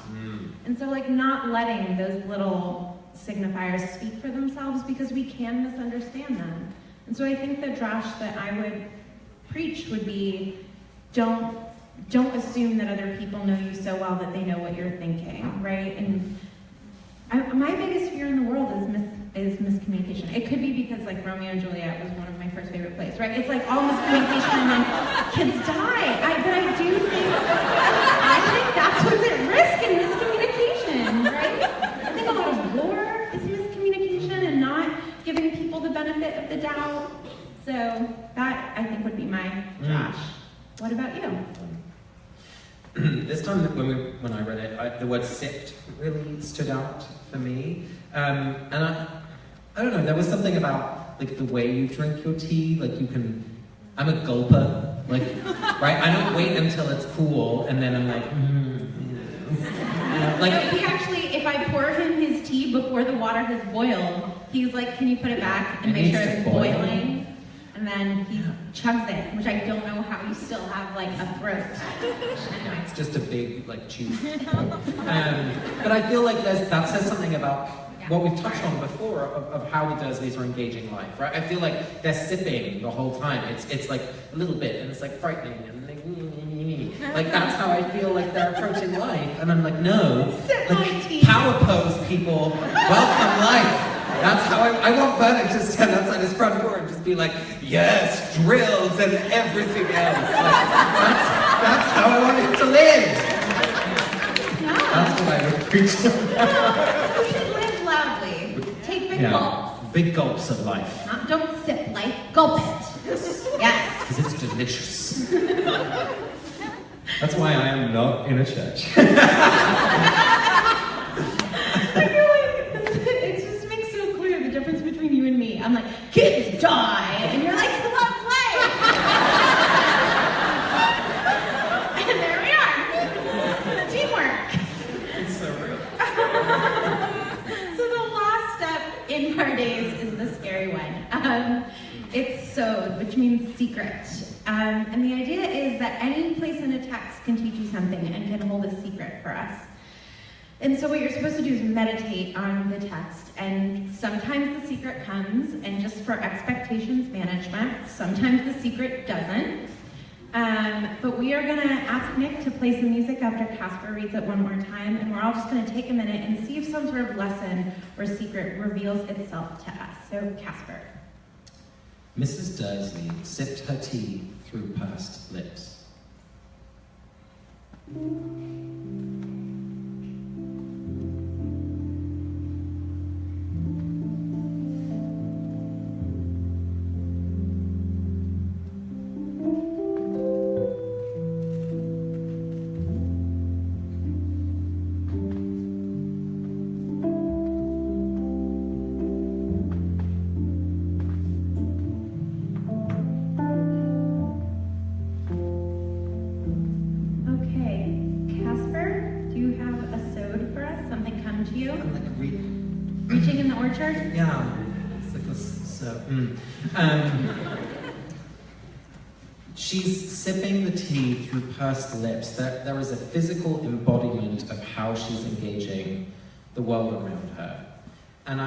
And so like not letting those little signifiers speak for themselves because we can misunderstand them. And so I think the Derash that I would preach would be, don't assume that other people know you so well that they know what you're thinking, right? And my biggest fear in the world is miscommunication. It could be because like Romeo and Juliet was one of my first favorite plays, right? It's like all miscommunication and then kids die. But I think that's what's at risk in miscommunication, right? I think a lot of war is miscommunication and not giving people the benefit of the doubt. So that, I think, would be my Derash. What about you? This time when I read it, the word sipped really stood out for me. And I don't know, there was something about like the way you drink your tea, like I'm a gulper, like, right? I don't wait until it's cool and then I'm like, like, No, he actually, if I pour him his tea before the water has boiled, he's like, can you put it back and It make sure needs to it's boil. boiling? And then he chugs it, which I don't know how you still have like a throat. Anyway. it's just a big like tube. But I feel like that says something about what we've touched on before of how the Dursleys are engaging life, right? I feel like they're sipping the whole time. It's like a little bit, and it's like frightening, and like that's how I feel like they're approaching life. And I'm like, no, Sip my like tea. power pose, people, welcome life. That's how I want Vernon to stand outside his front door and just be like, yes, drills and everything else. Like, that's how I want him to live. That's what I would preach to him. We should live loudly. Take big gulps. Big gulps of life. Don't sip life, gulp it. Yes. Because it's delicious. That's why I am not in a church. I feel like it just makes so clear the difference between you and me. I'm like, kids die, and you're like, love life. And there we are. Teamwork. It's so real. So the last step in Pardes is the scary one. It's sod, which means secret. And the idea is that any place in a text can teach you something and can hold a secret for us. And so what you're supposed to do is meditate on the text, and sometimes the secret comes, and just for expectations management, sometimes the secret doesn't. But we are going to ask Nick to play some music after Casper reads it one more time, and we're all just going to take a minute and see if some sort of lesson or secret reveals itself to us. So, Casper. Mrs. Dursley sipped her tea through pursed lips. to you? I'm like Reaching in the orchard? Yeah. It's like this, She's sipping the tea through pursed lips. There is a physical embodiment of how she's engaging the world around her. And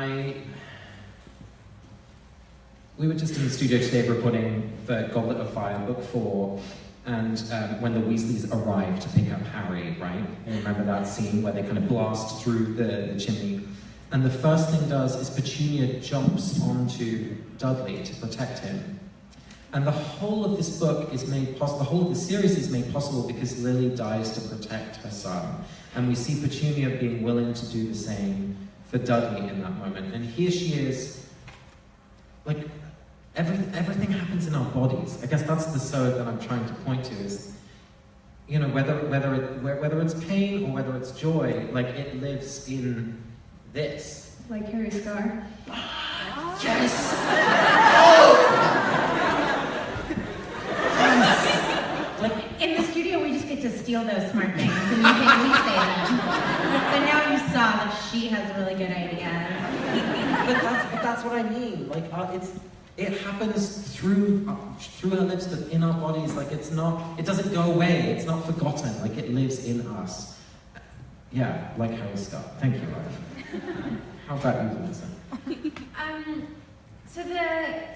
we were just in the studio today recording the Goblet of Fire, book 4, and when the Weasleys arrive to pick up Harry, right? You remember that scene where they kind of blast through the chimney? And the first thing does is Petunia jumps onto Dudley to protect him. And the whole of this book is made possible, the whole of the series is made possible because Lily dies to protect her son. And we see Petunia being willing to do the same for Dudley in that moment. And here she is, like, everything happens in our bodies. I guess that's the so that I'm trying to point to is, you know, whether it's pain or whether it's joy, like it lives in this. Like Harry's scar. Yes! In the studio, we just get to steal those smart things, and you think we say them. But now you saw that she has really good ideas. But that's what I mean. Like, it happens through her lips, but in our bodies. Like, it doesn't go away. It's not forgotten. Like, it lives in us. Yeah, like Harry Scott. Thank you, Ryan. How about you, Vanessa? So the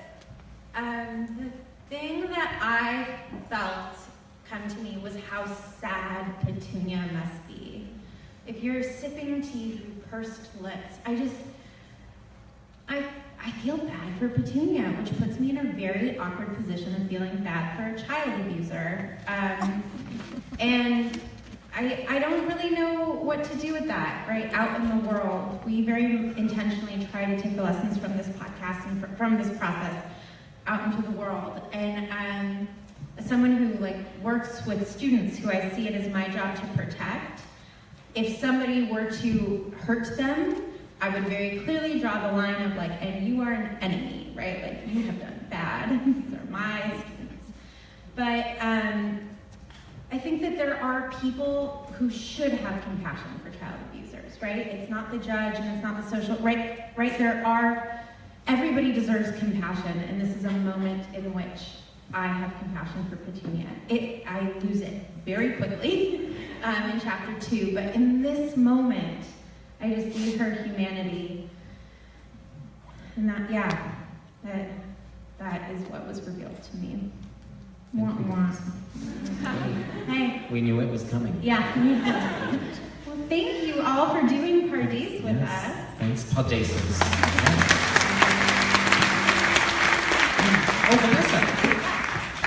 thing that I felt come to me was how sad Petunia must be. If you're sipping tea through pursed lips, I feel bad for Petunia, which puts me in a very awkward position of feeling bad for a child abuser. And I don't really know what to do with that, right? Out in the world, we very intentionally try to take the lessons from this podcast and from this process out into the world. And as someone who works with students who I see it as my job to protect, if somebody were to hurt them, I would very clearly draw the line of and you are an enemy, right? Like, you have done bad. These are my students. But I think that there are people who should have compassion for child abusers, right? It's not the judge and it's not the social, right? Everybody deserves compassion, and this is a moment in which I have compassion for Petunia. I lose it very quickly in chapter 2, but in this moment, I just see her humanity, and that is what was revealed to me. Hey. We knew it was coming. Yeah. Well, thank you all for doing Pardes with us. Thanks, Pardeses. Oh, Vanessa.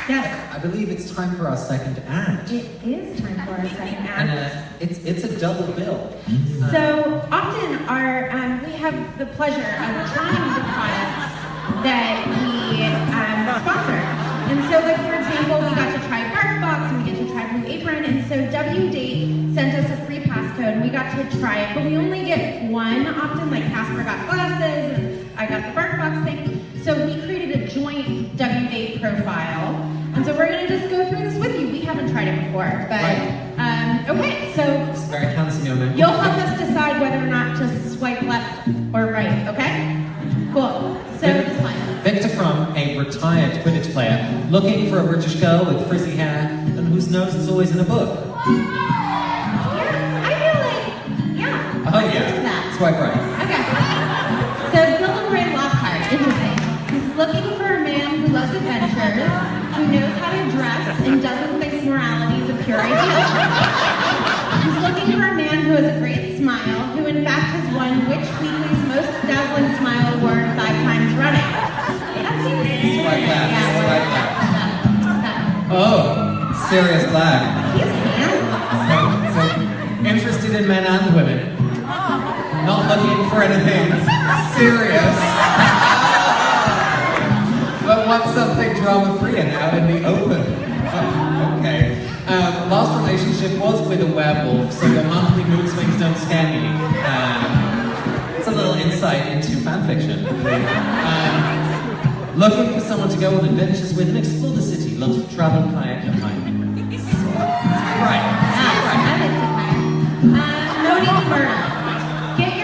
Yes. I believe it's time for our second act. It is time for our second act. And it's a double bill. So often we have the pleasure of trying the products that we sponsor. And so, for example, we got to try BarkBox and we get to try Blue Apron. And so WDate sent us a free passcode and we got to try it, but we only get one often. Like Casper got glasses and I got the BarkBox thing. So we created a joint WDate profile. And so we're going to just go through this with you. We haven't tried it before, but okay. So it's very handsome, young man. You'll help us decide whether or not to swipe left or right. Okay? Cool. So this one. Victor Crumb, a retired Quidditch player, looking for a British girl with frizzy hair and whose nose is always in a book. Yeah, I feel like, Oh yeah. That. Swipe right. Okay. So Gilderoy Lockhart, interesting. He's looking for a man who loves adventures, who knows how to dress and doesn't think morality is a pure ideal. He's looking for a man who has a great smile, who in fact has won Which Weekly's Most Dazzling Smile Award 5 times running. Swipe left. Yeah, Swipe left. that. Oh, Sirius Black. He's handsome. So interested in men and women. Not looking for anything serious. But want something drama-free and out in the open. Oh, okay. Last relationship was with a werewolf, so your monthly mood swings don't scare me. It's a little insight into fanfiction. Looking for someone to go on adventures with and explore the city. Loves to travel, kayak, and hike. Right. I like to kayak. No need to murder. Get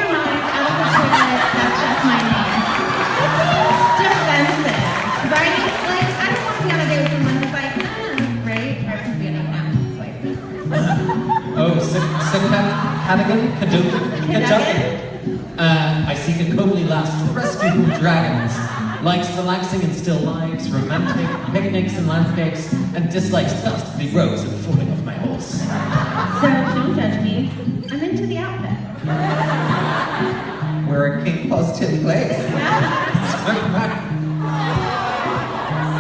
Cadigan? Cadogan. I seek a comely lass to rescue from dragons. Likes relaxing in still lives, romantic picnics and landscapes, and dislikes dastardly rows and falling off my horse. So don't judge me. I'm into the outfit. We're a King Positive place.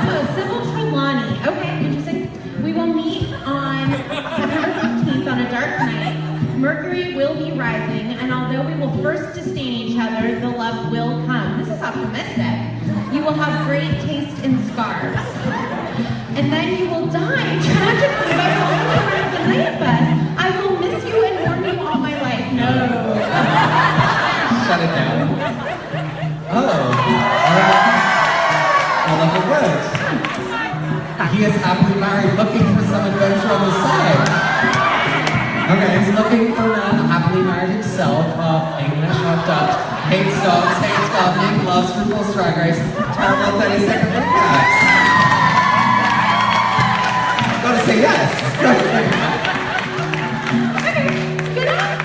So, Sybil Trelawney. Okay, interesting. We will meet on September 15th on a dark night. Mercury will be rising, and although we will first disdain each other, the love will come. This is optimistic. You will have great taste in scars. And then you will die tragically by falling around the night bus. I will miss you and mourn you all my life. No. Shut it down. Oh. I love the word. He is happily married, looking for some adventure on the side. Okay, he's looking for a man happily married himself, half English, half Dutch, hates dogs, hates gardening, loves RuPaul's Drag Race, terrible 30-second recaps. Gotta say yes. Gotta say yes. Good enough.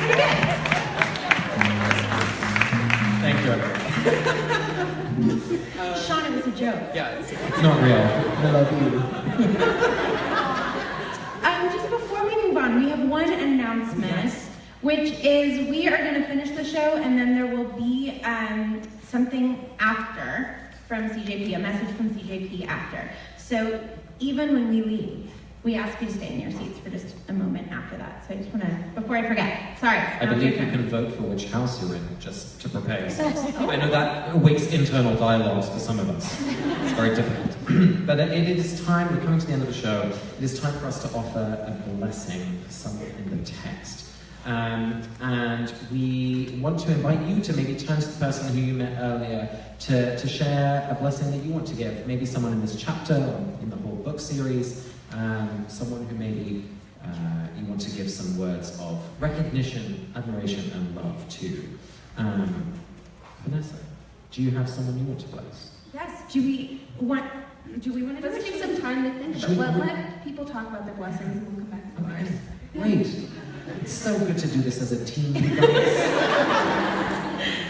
Pretty Thank you, everyone. good. Sean, it was a joke. Yeah, it's not real. I love you. Just before we move on, we have one announcement, which is we are going to finish the show, and then there will be something after from CJP, a message from CJP after. So even when we leave, we ask you to stay in your seats for just a moment after that. So I just want to, before I forget, sorry. I believe you can vote for which house you're in, just to prepare yourselves. I know that awakes internal dialogues for some of us. It's very difficult. But it is time, we're coming to the end of the show, it is time for us to offer a blessing for someone in the text. And we want to invite you to maybe turn to the person who you met earlier to share a blessing that you want to give. Maybe someone in this chapter, or in the whole book series, someone who maybe you want to give some words of recognition, admiration, and love to. Vanessa, do you have someone you want to bless? Yes. Do we want to Let's take some time to think about it. Let people talk about their blessings and we'll come back to ours. Great. It's so good to do this as a team, you guys.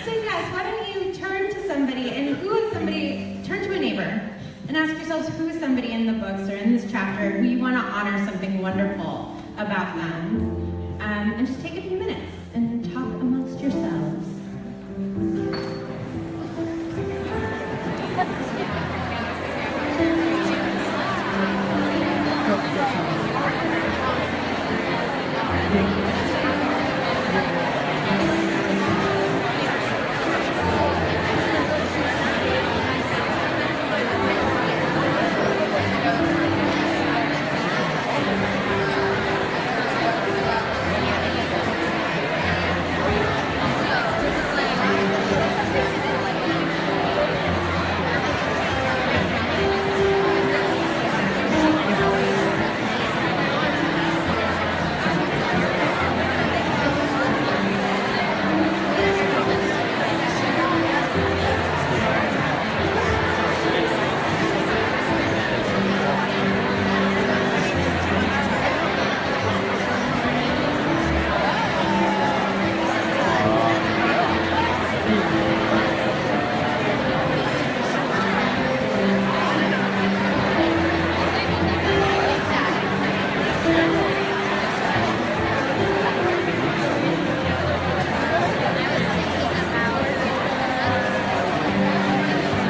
So yes, why don't you turn to somebody, and who is somebody, turn to a neighbor, and ask yourselves who is somebody in the books or in this chapter who you want to honor something wonderful about them. And just take a few minutes and talk amongst yourselves.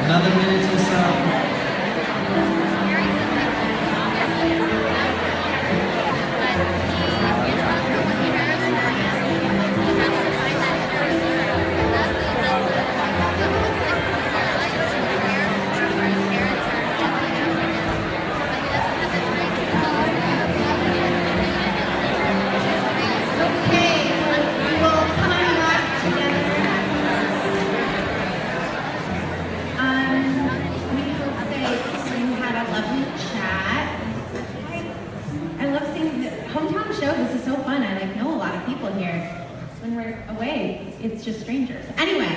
Another minute or so. It's just strangers. Anyway,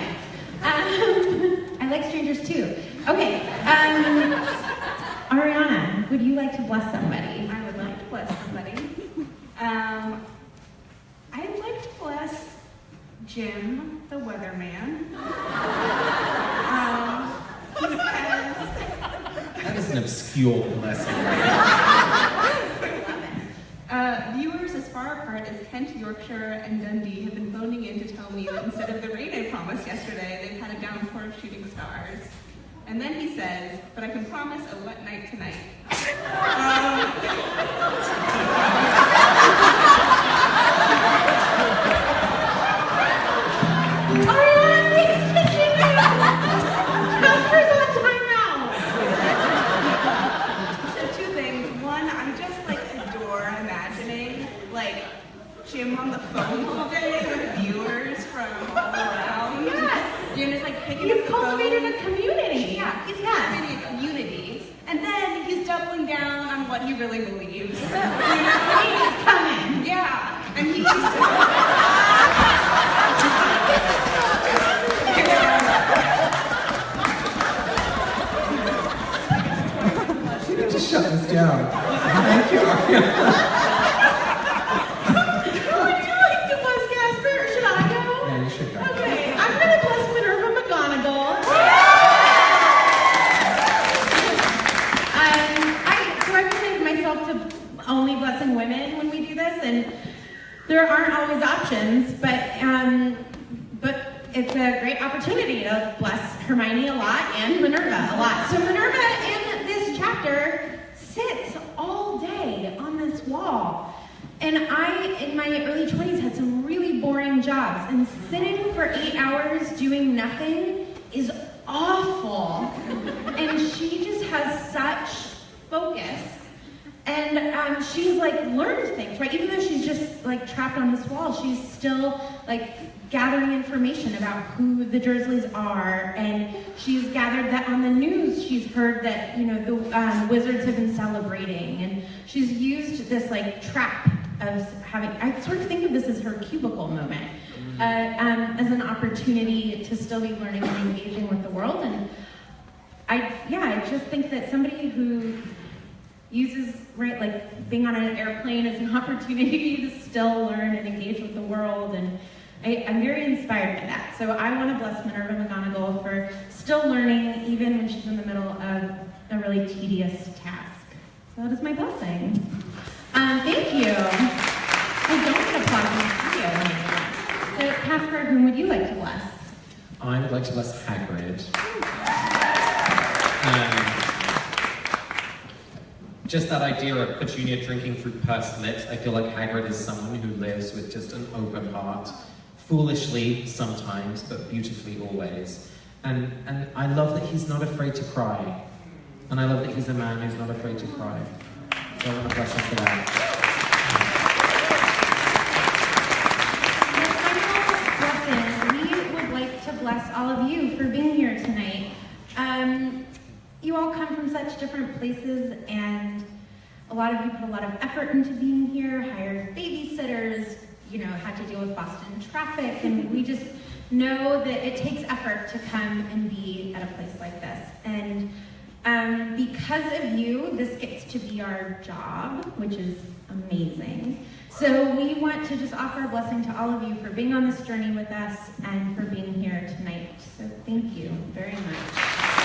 I like strangers too. Okay, Ariana, would you like to bless somebody? I would like to bless somebody. I'd like Jim, the weatherman. He says, That is an obscure blessing. viewers as far apart as Kent, Yorkshire, and Dundee have been phoning in to tell me that instead of the rain I promised yesterday, they've had a downpour of shooting stars. And then he says, but I can promise a wet night tonight. So two things. One, I just adore imagining Jim on the phone all day with viewers from all around. Yes. Jim is picking He's up the phone. cultivated a community. Yeah, he's cultivating a community. And then he's doubling down on what he really believes. He's coming. Yeah. And he's You need to shut this down. Thank you, Aria. Would you like to bless Casper, or should I go? Yeah, you should go. Okay, I'm going to bless Minerva McGonagall. I've committed myself to only blessing women when we do this, and there aren't always options, but it's a great opportunity to bless Hermione a lot and Minerva a lot. So Minerva in this chapter sits all day on this wall. And I, in my early 20s, had some really boring jobs, and sitting for 8 hours doing nothing is awful. And she just has such focus. And she's learned things, right? Even though she's just trapped on this wall, she's still gathering information about who the Dursleys are, and she's gathered that on the news. She's heard that the wizards have been celebrating, and she's used this trap of having. I sort of think of this as her cubicle moment, as an opportunity to still be learning and engaging with the world. And I just think that somebody who uses being on an airplane as an opportunity to still learn and engage with the world, and I'm very inspired by that. So I want to bless Minerva McGonagall for still learning even when she's in the middle of a really tedious task. So that is my blessing. Thank you. I don't get applause in the studio. So Casper, whom would you like to bless? I would like to bless Hagrid. Just that idea of Petunia drinking through pursed lips, I feel like Hagrid is someone who lives with just an open heart, foolishly sometimes, but beautifully always. And I love that he's not afraid to cry. And I love that he's a man who's not afraid to cry. So I want to bless him for that. We would like to bless all of you for being here tonight. You all come from such different places, and a lot of you put a lot of effort into being here, hired babysitters, had to deal with Boston traffic, and we just know that it takes effort to come and be at a place like this. And because of you, this gets to be our job, which is amazing. So we want to just offer a blessing to all of you for being on this journey with us and for being here tonight. So thank you very much.